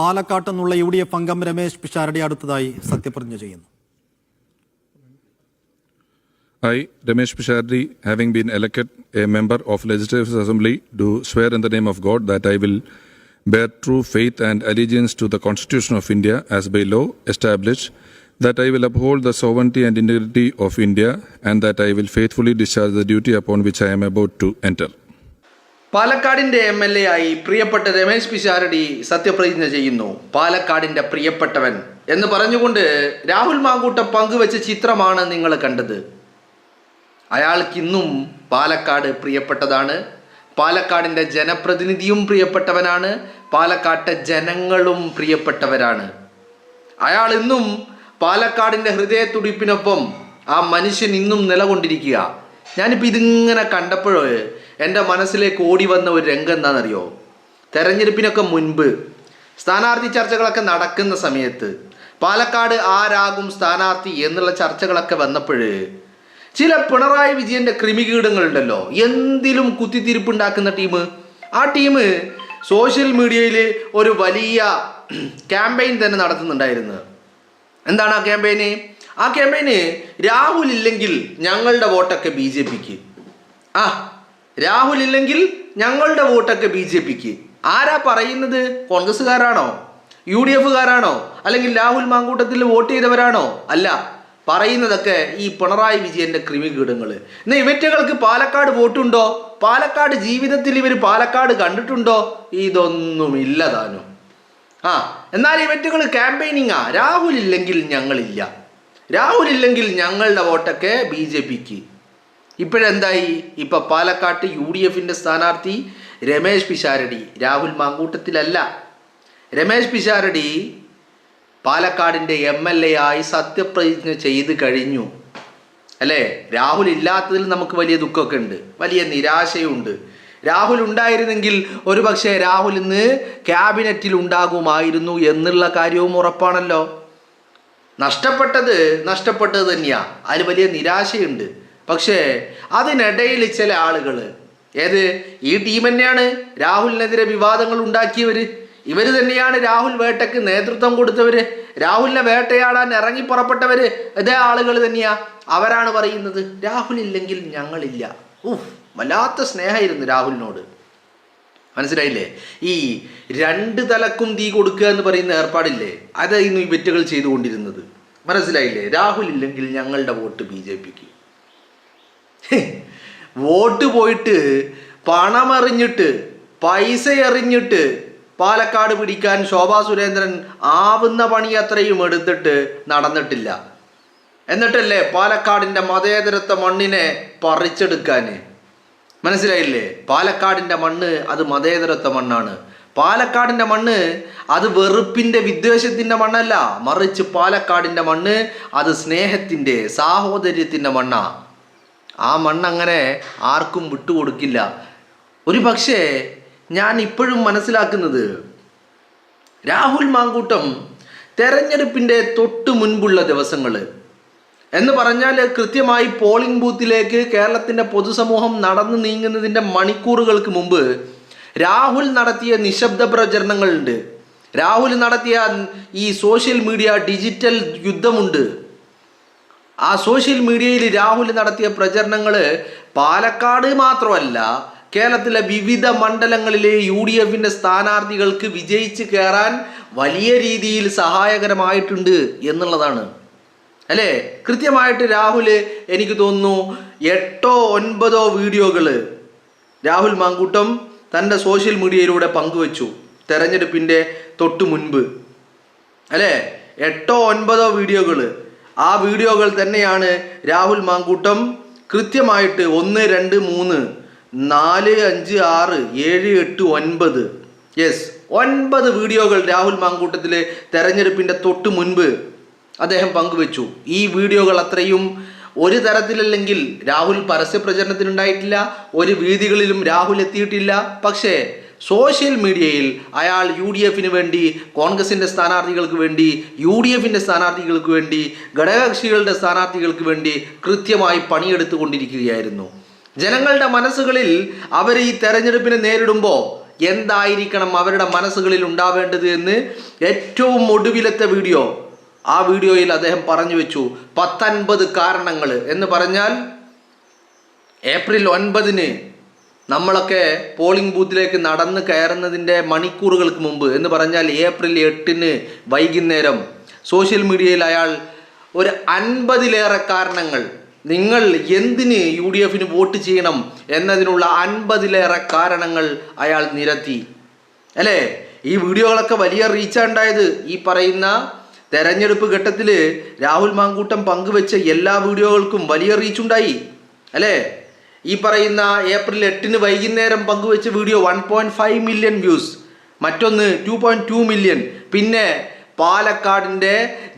പാലക്കാട്ട് നിന്നുള്ള UDF അംഗം രമേശ് പിഷാരടി അടുത്തതായി സത്യപ്രതിജ്ഞ ചെയ്യുന്നു. I, Ramesh Pishardi, having been elected a member of Legislative Assembly, do swear in the name of God that I will bear true faith and allegiance to the Constitution of India as by law established, that I will uphold the sovereignty and integrity of India, and that I will faithfully discharge the duty upon which I am about to enter. പാലക്കാടിൻ്റെ MLA ആയി പ്രിയപ്പെട്ട രമേശ് പിഷാരടി സത്യപ്രതിജ്ഞ ചെയ്യുന്നു. പാലക്കാടിൻ്റെ പ്രിയപ്പെട്ടവൻ എന്ന് പറഞ്ഞുകൊണ്ട് രാഹുൽ മാങ്കൂട്ടം പങ്കുവെച്ച ചിത്രമാണ് നിങ്ങൾ കണ്ടത്. അയാൾക്കിന്നും പാലക്കാട് പ്രിയപ്പെട്ടതാണ്. പാലക്കാടിൻ്റെ ജനപ്രതിനിധിയും പ്രിയപ്പെട്ടവനാണ്. പാലക്കാട്ടെ ജനങ്ങളും പ്രിയപ്പെട്ടവരാണ്. അയാൾ ഇന്നും പാലക്കാടിൻ്റെ ഹൃദയത്തുടിപ്പിനൊപ്പം ആ മനുഷ്യൻ ഇന്നും നിലകൊണ്ടിരിക്കുക. ഞാനിപ്പോൾ ഇതിങ്ങനെ കണ്ടപ്പോഴോ എൻ്റെ മനസ്സിലേക്ക് ഓടി വന്ന ഒരു രംഗം എന്താണെന്നറിയോ? തെരഞ്ഞെടുപ്പിനൊക്കെ മുൻപ് സ്ഥാനാർത്ഥി ചർച്ചകളൊക്കെ നടക്കുന്ന സമയത്ത് പാലക്കാട് ആരാകും സ്ഥാനാർത്ഥി എന്നുള്ള ചർച്ചകളൊക്കെ വന്നപ്പോൾ ചില പിണറായി വിജയൻ്റെ കൃമികീടങ്ങളുണ്ടല്ലോ, എന്തിലും കുത്തിത്തിരിപ്പുണ്ടാക്കുന്ന ടീം. ആ ടീം സോഷ്യൽ മീഡിയയിൽ ഒരു വലിയ ക്യാമ്പയിൻ തന്നെ നടത്തുന്നുണ്ടായിരുന്നു. എന്താണ് ആ ക്യാമ്പയിന്? ആ ക്യാമ്പയിന് രാഹുൽ ഇല്ലെങ്കിൽ ഞങ്ങളുടെ വോട്ടൊക്കെ BJPക്ക്. രാഹുൽ ഇല്ലെങ്കിൽ ഞങ്ങളുടെ വോട്ടൊക്കെ BJPക്ക്. ആരാ പറയുന്നത്? കോൺഗ്രസ്സുകാരാണോ? UDFകാരാണോ? അല്ലെങ്കിൽ രാഹുൽ മാങ്കൂട്ടത്തിൽ വോട്ട് ചെയ്തവരാണോ? അല്ല, പറയുന്നതൊക്കെ ഈ പിണറായി വിജയൻ്റെ കൃമികീടങ്ങൾ. എന്നാൽ ഇവറ്റകൾക്ക് പാലക്കാട് വോട്ടുണ്ടോ? പാലക്കാട് ജീവിതത്തിൽ ഇവർ പാലക്കാട് കണ്ടിട്ടുണ്ടോ? ഇതൊന്നുമില്ല താനും. എന്നാൽ ഇവറ്റകൾ ക്യാമ്പയിനിങ്ങാ. രാഹുൽ ഇല്ലെങ്കിൽ ഞങ്ങളില്ല, രാഹുൽ ഇല്ലെങ്കിൽ ഞങ്ങളുടെ വോട്ടൊക്കെ BJPക്ക്. ഇപ്പോഴെന്തായി? ഇപ്പം പാലക്കാട്ട് UDFൻ്റെ സ്ഥാനാർത്ഥി രമേശ് പിഷാരടി രാഹുൽ മാങ്കൂട്ടത്തിലല്ല. രമേശ് പിഷാരടി പാലക്കാടിൻ്റെ MLA ആയി സത്യപ്രതിജ്ഞ ചെയ്ത് കഴിഞ്ഞു അല്ലേ? രാഹുൽ ഇല്ലാത്തതിൽ നമുക്ക് വലിയ ദുഃഖമൊക്കെ ഉണ്ട്, വലിയ നിരാശയുണ്ട്. രാഹുൽ ഉണ്ടായിരുന്നെങ്കിൽ ഒരു പക്ഷേ രാഹുൽ ഇന്ന് ക്യാബിനറ്റിൽ ഉണ്ടാകുമായിരുന്നു എന്നുള്ള കാര്യവും ഉറപ്പാണല്ലോ. നഷ്ടപ്പെട്ടത് തന്നെയാണ്. അതിൽ വലിയ നിരാശയുണ്ട്. പക്ഷേ അതിനിടയിൽ ചില ആളുകൾ, ഈ ടീം തന്നെയാണ് രാഹുലിനെതിരെ വിവാദങ്ങൾ ഉണ്ടാക്കിയവർ. ഇവർ തന്നെയാണ് രാഹുൽ വേട്ടയ്ക്ക് നേതൃത്വം കൊടുത്തവർ, രാഹുലിനെ വേട്ടയാടാൻ ഇറങ്ങി പുറപ്പെട്ടവർ. ഇതേ ആളുകൾ തന്നെയാ. അവരാണ് പറയുന്നത് രാഹുൽ ഇല്ലെങ്കിൽ ഞങ്ങളില്ല. വല്ലാത്ത സ്നേഹമായിരുന്നു രാഹുലിനോട്. മനസ്സിലായില്ലേ? ഈ രണ്ട് തലക്കും തീ കൊടുക്കുക എന്ന് പറയുന്ന ഏർപ്പാടില്ലേ, അതായിരുന്നു ഈ വെറ്റുകൾ ചെയ്തുകൊണ്ടിരുന്നത്. മനസ്സിലായില്ലേ? രാഹുൽ ഇല്ലെങ്കിൽ ഞങ്ങളുടെ വോട്ട് BJPക്ക്. വോട്ട് പോയിട്ട് പണമെറിഞ്ഞിട്ട് പൈസ എറിഞ്ഞിട്ട് പാലക്കാട് പിടിക്കാൻ ശോഭാ സുരേന്ദ്രൻ ആവുന്ന പണി അത്രയും എടുത്തിട്ട് നടന്നിട്ടില്ല. എന്നിട്ടല്ലേ പാലക്കാടിൻ്റെ മതേതരത്വ മണ്ണിനെ പറിച്ചെടുക്കാൻ. മനസ്സിലായില്ലേ? പാലക്കാടിൻ്റെ മണ്ണ് അത് മതേതരത്വ മണ്ണാണ്. പാലക്കാടിൻ്റെ മണ്ണ് അത് വെറുപ്പിൻ്റെ വിദ്വേഷത്തിൻ്റെ മണ്ണല്ല, മറിച്ച് പാലക്കാടിൻ്റെ മണ്ണ് അത് സ്നേഹത്തിൻ്റെ സാഹോദര്യത്തിൻ്റെ മണ്ണാണ്. ആ മണ്ണങ്ങനെ ആർക്കും വിട്ടുകൊടുക്കില്ല. ഒരു പക്ഷേ ഞാൻ ഇപ്പോഴും മനസ്സിലാക്കുന്നത്, രാഹുൽ മാങ്കൂട്ടം തെരഞ്ഞെടുപ്പിൻ്റെ തൊട്ട് മുൻപുള്ള ദിവസങ്ങൾ എന്ന് പറഞ്ഞാൽ കൃത്യമായി പോളിംഗ് ബൂത്തിലേക്ക് കേരളത്തിൻ്റെ പൊതുസമൂഹം നടന്നു നീങ്ങുന്നതിൻ്റെ മണിക്കൂറുകൾക്ക് മുമ്പ് രാഹുൽ നടത്തിയ നിശബ്ദ പ്രചരണങ്ങളുണ്ട്. രാഹുൽ നടത്തിയ ഈ സോഷ്യൽ മീഡിയ ഡിജിറ്റൽ യുദ്ധമുണ്ട്. ആ സോഷ്യൽ മീഡിയയിൽ രാഹുൽ നടത്തിയ പ്രചരണങ്ങൾ പാലക്കാട് മാത്രമല്ല, കേരളത്തിലെ വിവിധ മണ്ഡലങ്ങളിലെ UDFൻ്റെ സ്ഥാനാർത്ഥികൾക്ക് വിജയിച്ച് കയറാൻ വലിയ രീതിയിൽ സഹായകരമായിട്ടുണ്ട് എന്നുള്ളതാണ് അല്ലേ? കൃത്യമായിട്ട് രാഹുൽ, എനിക്ക് തോന്നുന്നു 8 or 9 വീഡിയോകൾ രാഹുൽ മാങ്കൂട്ടം തൻ്റെ സോഷ്യൽ മീഡിയയിലൂടെ പങ്കുവച്ചു തെരഞ്ഞെടുപ്പിൻ്റെ തൊട്ട് മുൻപ് അല്ലേ? 8 or 9 വീഡിയോകൾ. ആ വീഡിയോകൾ തന്നെയാണ് രാഹുൽ മാങ്കൂട്ടം കൃത്യമായിട്ട് 1, 2, 3, 4, 5, 6, 7, 8, 9 9 വീഡിയോകൾ രാഹുൽ മാങ്കൂട്ടത്തിൽ തെരഞ്ഞെടുപ്പിൻ്റെ തൊട്ട് മുൻപ് അദ്ദേഹം പങ്കുവച്ചു. ഈ വീഡിയോകൾ അത്രയും ഒരു തരത്തിലല്ലെങ്കിൽ രാഹുൽ പരസ്യ പ്രചരണത്തിനുണ്ടായിട്ടില്ല, ഒരു വേദികളിലും രാഹുൽ എത്തിയിട്ടില്ല. പക്ഷേ സോഷ്യൽ മീഡിയയിൽ അയാൾ UDFന് വേണ്ടി, കോൺഗ്രസിൻ്റെ സ്ഥാനാർത്ഥികൾക്ക് വേണ്ടി, UDFൻ്റെ സ്ഥാനാർത്ഥികൾക്ക് വേണ്ടി, ഘടകകക്ഷികളുടെ സ്ഥാനാർത്ഥികൾക്ക് വേണ്ടി കൃത്യമായി പണിയെടുത്തുകൊണ്ടിരിക്കുകയായിരുന്നു. ജനങ്ങളുടെ മനസ്സുകളിൽ അവർ ഈ തെരഞ്ഞെടുപ്പിനെ നേരിടുമ്പോൾ എന്തായിരിക്കണം അവരുടെ മനസ്സുകളിൽ ഉണ്ടാവേണ്ടത് എന്ന് ഏറ്റവും ഒടുവിലത്തെ വീഡിയോ, ആ വീഡിയോയിൽ അദ്ദേഹം പറഞ്ഞു വെച്ചു 19 കാരണങ്ങൾ എന്ന് പറഞ്ഞാൽ ഏപ്രിൽ 9 നമ്മളൊക്കെ പോളിംഗ് ബൂത്തിലേക്ക് നടന്ന് കയറുന്നതിൻ്റെ മണിക്കൂറുകൾക്ക് മുമ്പ് എന്ന് പറഞ്ഞാൽ ഏപ്രിൽ 8 വൈകുന്നേരം സോഷ്യൽ മീഡിയയിൽ അയാൾ ഒരു 50-ലേറെ കാരണങ്ങൾ, നിങ്ങൾ എന്തിന് UDF വോട്ട് ചെയ്യണം എന്നതിനുള്ള 50-ലേറെ കാരണങ്ങൾ അയാൾ നിരത്തി അല്ലേ. ഈ വീഡിയോകളൊക്കെ വലിയ റീച്ചാണ് ഉണ്ടായത്. ഈ പറയുന്ന തെരഞ്ഞെടുപ്പ് ഘട്ടത്തിൽ രാഹുൽ മാങ്കൂട്ടം പങ്കുവെച്ച എല്ലാ വീഡിയോകൾക്കും വലിയ റീച്ചുണ്ടായി അല്ലേ. ഈ പറയുന്ന ഏപ്രിൽ 8 വൈകുന്നേരം പങ്കുവെച്ച വീഡിയോ 1.5 മില്യൺ വ്യൂസ്, മറ്റൊന്ന് 2.2 മില്യൺ. പിന്നെ പാലക്കാടിൻ്റെ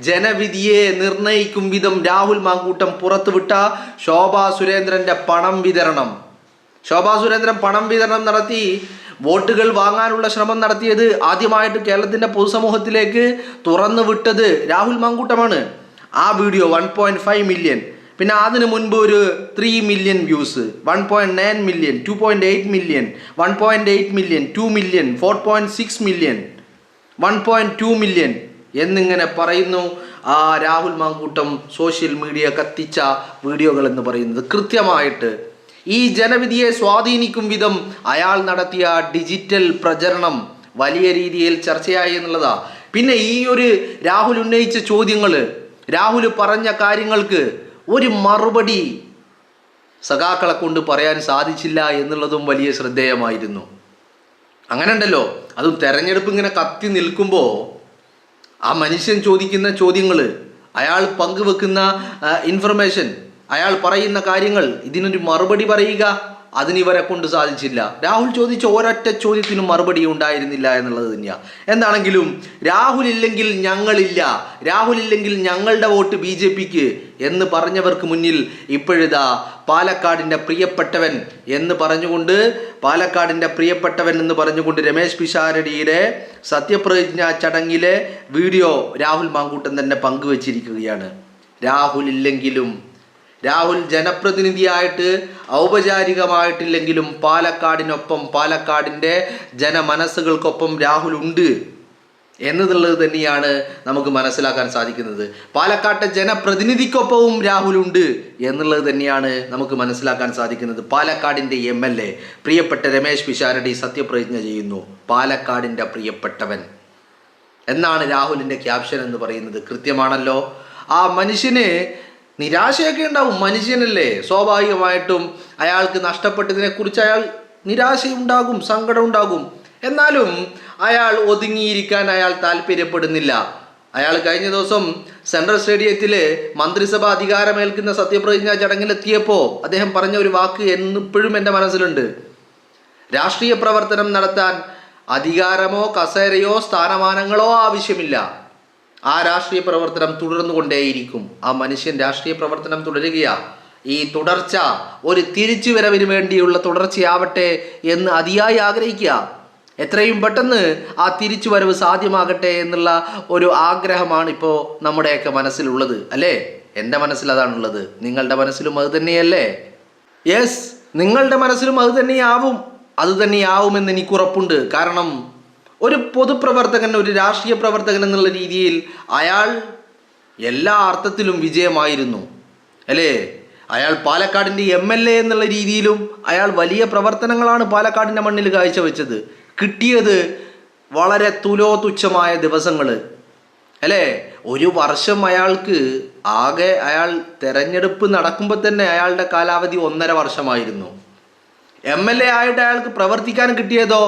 ജനവിധിയെ നിർണയിക്കും വിധം രാഹുൽ മാങ്കൂട്ടം പുറത്തുവിട്ട ശോഭാ സുരേന്ദ്രൻ്റെ പണം വിതരണം. ശോഭാ സുരേന്ദ്രൻ പണം വിതരണം നടത്തി വോട്ടുകൾ വാങ്ങാനുള്ള ശ്രമം നടത്തിയത് ആദ്യമായിട്ട് കേരളത്തിൻ്റെ പൊതുസമൂഹത്തിലേക്ക് തുറന്നു വിട്ടത് രാഹുൽ മാങ്കൂട്ടമാണ്. ആ വീഡിയോ 1.5 മില്യൺ. പിന്നെ അതിന് മുൻപ് ഒരു 3 million views, 1.9 million, 2.8 million, 1.8 million, 2 million, 4.6 million, 1.2 million എന്നിങ്ങനെ പറയുന്നു. ആ രാഹുൽ മാങ്കൂട്ടം സോഷ്യൽ മീഡിയ കത്തിച്ച വീഡിയോകൾ എന്ന് പറയുന്നത് കൃത്യമായിട്ട് ഈ ജനവിധിയെ സ്വാധീനിക്കും വിധം അയാൾ നടത്തിയ ഡിജിറ്റൽ പ്രചരണം വലിയ രീതിയിൽ ചർച്ചയായി എന്നുള്ളതാ. പിന്നെ ഈ ഒരു രാഹുൽ ഉന്നയിച്ച ചോദ്യങ്ങൾ, രാഹുൽ പറഞ്ഞ കാര്യങ്ങൾക്ക് ഒരു മറുപടി സഖാക്കളെ കൊണ്ട് പറയാൻ സാധിച്ചില്ല എന്നുള്ളതും വലിയ ശ്രദ്ധേയമായിരുന്നു. അങ്ങനെ ഉണ്ടല്ലോ, അതും തെരഞ്ഞെടുപ്പ് ഇങ്ങനെ കത്തി നിൽക്കുമ്പോൾ ആ മനുഷ്യൻ ചോദിക്കുന്ന ചോദ്യങ്ങൾ, അയാൾ പങ്കുവെക്കുന്ന ഇൻഫർമേഷൻ, അയാൾ പറയുന്ന കാര്യങ്ങൾ, ഇതിനൊരു മറുപടി പറയുക, അതിനിവരെ കൊണ്ട് സാധിച്ചില്ല. രാഹുൽ ചോദിച്ച ഒരൊറ്റ ചോദ്യത്തിനും മറുപടി ഉണ്ടായിരുന്നില്ല എന്നുള്ളത് തന്നെയാണ്. എന്താണെങ്കിലും രാഹുൽ ഇല്ലെങ്കിൽ ഞങ്ങളില്ല, രാഹുൽ ഇല്ലെങ്കിൽ ഞങ്ങളുടെ വോട്ട് BJPക്ക് എന്ന് പറഞ്ഞവർക്ക് മുന്നിൽ ഇപ്പോഴിതാ പാലക്കാടിൻ്റെ പ്രിയപ്പെട്ടവൻ എന്ന് പറഞ്ഞുകൊണ്ട്, പാലക്കാടിൻ്റെ പ്രിയപ്പെട്ടവൻ എന്ന് പറഞ്ഞുകൊണ്ട് രമേശ് പിഷാരടിയുടെ സത്യപ്രതിജ്ഞാ ചടങ്ങിലെ വീഡിയോ രാഹുൽ മാങ്കൂട്ടം തന്നെ പങ്കുവച്ചിരിക്കുകയാണ്. രാഹുൽ ഇല്ലെങ്കിലും, രാഹുൽ ജനപ്രതിനിധിയായിട്ട് ഔപചാരികമായിട്ടില്ലെങ്കിലും പാലക്കാടിനൊപ്പം, പാലക്കാടിൻ്റെ ജനമനസ്സുകൾക്കൊപ്പം രാഹുൽ ഉണ്ട് എന്നുള്ളത് തന്നെയാണ് നമുക്ക് മനസ്സിലാക്കാൻ സാധിക്കുന്നത്. പാലക്കാട്ടെ ജനപ്രതിനിധിക്കൊപ്പവും രാഹുൽ ഉണ്ട് എന്നുള്ളത് തന്നെയാണ് നമുക്ക് മനസ്സിലാക്കാൻ സാധിക്കുന്നത്. പാലക്കാടിൻ്റെ MLA പ്രിയപ്പെട്ട രമേശ് പിഷാരടി സത്യപ്രതിജ്ഞ ചെയ്യുന്നു, പാലക്കാടിൻ്റെ പ്രിയപ്പെട്ടവൻ എന്നാണ് രാഹുലിൻ്റെ ക്യാപ്ഷൻ എന്ന് പറയുന്നത്. കൃത്യമാണല്ലോ. ആ മനുഷ്യന് നിരാശയൊക്കെ ഉണ്ടാവും, മനുഷ്യനല്ലേ, സ്വാഭാവികമായിട്ടും അയാൾക്ക് നഷ്ടപ്പെട്ടതിനെക്കുറിച്ച് അയാൾ നിരാശയുണ്ടാകും, സങ്കടം ഉണ്ടാകും. എന്നാലും അയാൾ ഒതുങ്ങിയിരിക്കാൻ അയാൾ താല്പര്യപ്പെടുന്നില്ല. അയാൾ കഴിഞ്ഞ ദിവസം സെൻട്രൽ സ്റ്റേഡിയത്തിൽ മന്ത്രിസഭ അധികാരമേൽക്കുന്ന സത്യപ്രതിജ്ഞാ ചടങ്ങിലെത്തിയപ്പോൾ അദ്ദേഹം പറഞ്ഞ ഒരു വാക്ക് എന്നിപ്പോഴും എൻ്റെ മനസ്സിലുണ്ട്. രാഷ്ട്രീയ പ്രവർത്തനം നടത്താൻ അധികാരമോ കസേരയോ സ്ഥാനമാനങ്ങളോ ആവശ്യമില്ല, ആ രാഷ്ട്രീയ പ്രവർത്തനം തുടർന്നുകൊണ്ടേയിരിക്കും. ആ മനുഷ്യൻ രാഷ്ട്രീയ പ്രവർത്തനം തുടരുകയാ. ഈ തുടർച്ച ഒരു തിരിച്ചുവരവിന് വേണ്ടിയുള്ള തുടർച്ചയാവട്ടെ എന്ന് അതിയായി ആഗ്രഹിക്കുക. എത്രയും പെട്ടെന്ന് ആ തിരിച്ചുവരവ് സാധ്യമാകട്ടെ എന്നുള്ള ഒരു ആഗ്രഹമാണ് ഇപ്പോൾ നമ്മുടെയൊക്കെ മനസ്സിലുള്ളത് അല്ലേ. എൻ്റെ മനസ്സിൽ അതാണുള്ളത്, നിങ്ങളുടെ മനസ്സിലും അത് തന്നെയല്ലേ? യെസ്, നിങ്ങളുടെ മനസ്സിലും അത് തന്നെയാവും, അത് തന്നെയാവുമെന്ന് എനിക്കുറപ്പുണ്ട്. കാരണം ഒരു പൊതുപ്രവർത്തകൻ, ഒരു രാഷ്ട്രീയ പ്രവർത്തകൻ എന്നുള്ള രീതിയിൽ അയാൾ എല്ലാ അർത്ഥത്തിലും വിജയമായിരുന്നു അല്ലേ. അയാൾ പാലക്കാടിൻ്റെ MLA എന്നുള്ള രീതിയിലും അയാൾ വലിയ പ്രവർത്തനങ്ങളാണ് പാലക്കാടിൻ്റെ മണ്ണിൽ കാഴ്ചവെച്ചത്. കിട്ടിയത് വളരെ തുച്ഛമായ ദിവസങ്ങൾ അല്ലേ. ഒരു വർഷം അയാൾക്ക് ആകെ, അയാൾ തെരഞ്ഞെടുപ്പ് നടക്കുമ്പോൾ തന്നെ അയാളുടെ കാലാവധി 1.5 വർഷമായിരുന്നു. MLA ആയിട്ട് അയാൾക്ക് പ്രവർത്തിക്കാൻ കിട്ടിയതോ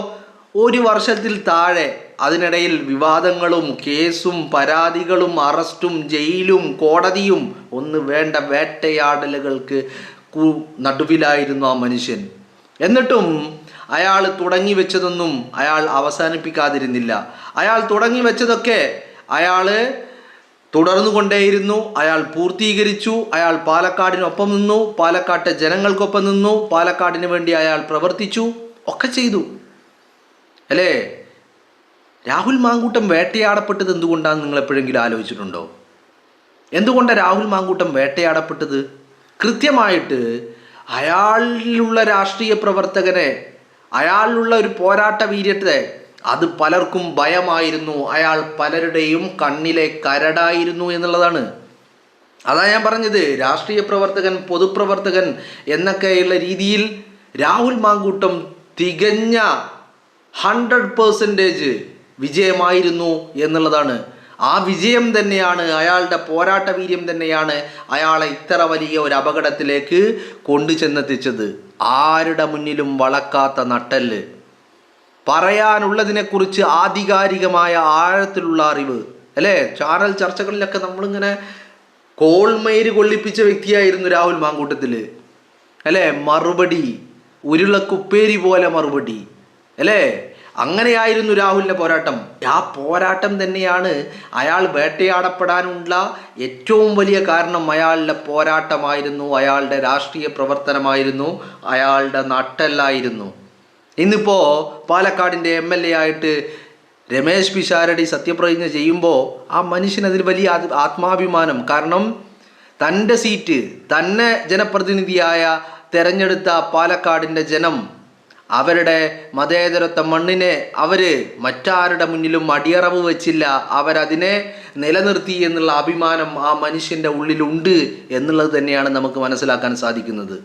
1 വർഷത്തിൽ താഴെ. അതിനിടയിൽ വിവാദങ്ങളും കേസും പരാതികളും അറസ്റ്റും ജയിലും കോടതിയും ഒന്ന് വേണ്ട വേട്ടയാടലുകൾക്ക് നടുവിലായിരുന്നു ആ മനുഷ്യൻ. എന്നിട്ടും അയാൾ തുടങ്ങി വെച്ചതൊന്നും അയാൾ അവസാനിപ്പിക്കാതിരുന്നില്ല. അയാൾ തുടങ്ങി വെച്ചതൊക്കെ അയാൾ തുടർന്നു കൊണ്ടേയിരുന്നു, അയാൾ പൂർത്തീകരിച്ചു. അയാൾ പാലക്കാടിനൊപ്പം നിന്നു, പാലക്കാട്ടെ ജനങ്ങൾക്കൊപ്പം നിന്നു, പാലക്കാടിന് വേണ്ടി അയാൾ പ്രവർത്തിച്ചു, ഒക്കെ ചെയ്തു അല്ലേ. രാഹുൽ മാങ്കൂട്ടം വേട്ടയാടപ്പെട്ടത് എന്തുകൊണ്ടാണ് നിങ്ങൾ എപ്പോഴെങ്കിലും ആലോചിച്ചിട്ടുണ്ടോ? എന്തുകൊണ്ടാണ് രാഹുൽ മാങ്കൂട്ടം വേട്ടയാടപ്പെട്ടത്? കൃത്യമായിട്ട് അയാളിലുള്ള രാഷ്ട്രീയ പ്രവർത്തകനെ അയാളിലുള്ള ഒരു പോരാട്ട വീര്യത്തെ അത് പലർക്കും ഭയമായിരുന്നു. അയാൾ പലരുടെയും കണ്ണിലെ കരടായിരുന്നു എന്നുള്ളതാണ്. അതാ ഞാൻ പറഞ്ഞത്, രാഷ്ട്രീയ പ്രവർത്തകൻ, പൊതുപ്രവർത്തകൻ എന്നൊക്കെയുള്ള രീതിയിൽ രാഹുൽ മാങ്കൂട്ടം തികഞ്ഞ 100% വിജയമായിരുന്നു എന്നുള്ളതാണ്. ആ വിജയം തന്നെയാണ്, അയാളുടെ പോരാട്ട വീര്യം തന്നെയാണ് അയാളെ ഇത്ര വലിയ ഒരു അപകടത്തിലേക്ക് കൊണ്ടു ചെന്നെത്തിച്ചത്. ആരുടെ മുന്നിലും വളക്കാത്ത നട്ടെല്ല്, പറയാനുള്ളതിനെക്കുറിച്ച് ആധികാരികമായ ആഴത്തിലുള്ള അറിവ്, അല്ലേ? ചാനൽ ചർച്ചകളിലൊക്കെ നമ്മളിങ്ങനെ കോൾമേര് കൊള്ളിപ്പിച്ച വ്യക്തിയായിരുന്നു രാഹുൽ മാങ്കൂട്ടത്തിൽ, അല്ലേ? മറുപടി ഉരുളക്കുപ്പേരി പോലെ മറുപടി, അല്ലേ? അങ്ങനെയായിരുന്നു രാഹുലിൻ്റെ പോരാട്ടം. ആ പോരാട്ടം തന്നെയാണ് അയാൾ വേട്ടയാടപ്പെടാനുള്ള ഏറ്റവും വലിയ കാരണം. അയാളുടെ പോരാട്ടമായിരുന്നു, അയാളുടെ രാഷ്ട്രീയ പ്രവർത്തനമായിരുന്നു, അയാളുടെ നട്ടെല്ലായിരുന്നു. ഇന്നിപ്പോൾ പാലക്കാടിൻ്റെ MLA ആയിട്ട് രമേശ് പിഷാരടി സത്യപ്രതിജ്ഞ ചെയ്യുമ്പോൾ ആ മനുഷ്യനതിൽ വലിയ ആത്മാഭിമാനം. കാരണം തൻ്റെ സീറ്റ്, തന്നെ ജനപ്രതിനിധിയായ തെരഞ്ഞെടുത്ത പാലക്കാടിൻ്റെ ജനം അവരുടെ മതേതരത്വ മണ്ണിനെ മറ്റാരുടെ മുന്നിലും അടിയറവ് വെച്ചില്ല, അവരതിനെ നിലനിർത്തി എന്നുള്ള അഭിമാനം ആ മനുഷ്യൻ്റെ ഉള്ളിലുണ്ട് എന്നുള്ളത് തന്നെയാണ് നമുക്ക് മനസ്സിലാക്കാൻ സാധിക്കുന്നത്.